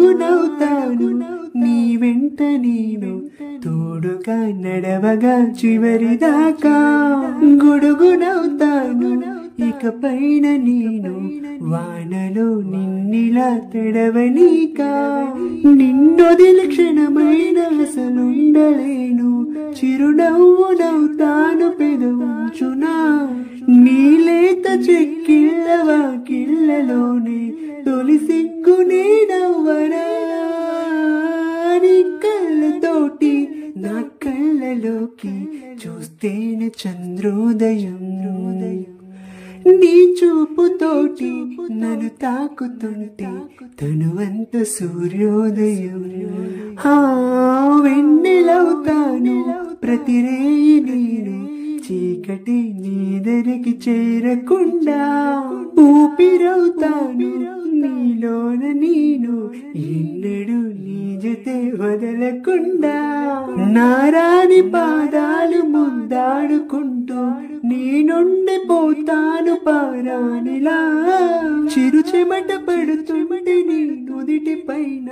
గొడుగునవుతాను నీ వెంట నేను తోడుగా నడవగా చివరిదాకా గొడుగునవుతాను ఇకపైన నేను వానలో నిన్నిలా తడవనీకా నిన్నొదిలి క్షణమైన అసలుండలేను చిరునవ్వునవుతాను పెదవుంచునా నీలేత చెక్కిళ్ళ వాకిళ్ళలోనే తొలి సిగ్గు నేనవ్వరా నీ కళ్ళతోటి నా కళ్ళలోకి చూస్తేనే చంద్రోదయం నీ చూపుతోటి నన్ను తాకుతుంటే తనువంత సూర్యోదయం వెన్నెలవుతాను ప్రతిరేయి నేను చీకటి నీదరికి చేరకుండా ఊపిరవుతాను నీలోన నేను ఎన్నడూ నీ జతే వదలకుండా నారాని పాదాలు ముద్దాడుకుంటూ నేనుండిపోతాను పారానిలా చిరు చెమట పడుతుంటే నీ నుదిటి పైన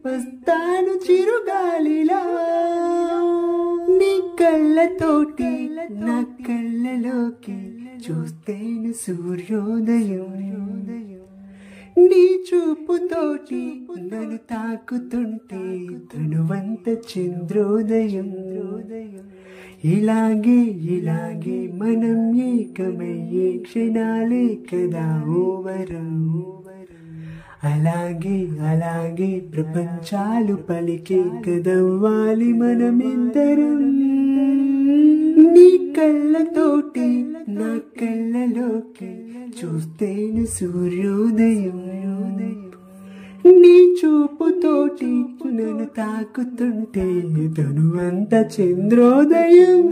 వస్తాను చిరుగాలిలా నీ కళ్ళతోటి నా కళ్ళలోకి చూస్తేను సూర్యోదయం నీ చూపుతోటి నన్ను తాకుతుంటే తనువంత చంద్రోదయం ఇలాగే ఇలాగే మనం ఏకమయ్యే క్షణాలే కదా ఓవరం అలాగే అలాగే ప్రపంచాలు పలికే కదవ్వాలి మనమిద్దరం నీ కళ్ళతోటి నా కళ్ళలోకి చూస్తేను సూర్యోదయం నీ చూపుతోటి నన్ను తాకుతుంటే తనువంత చంద్రోదయం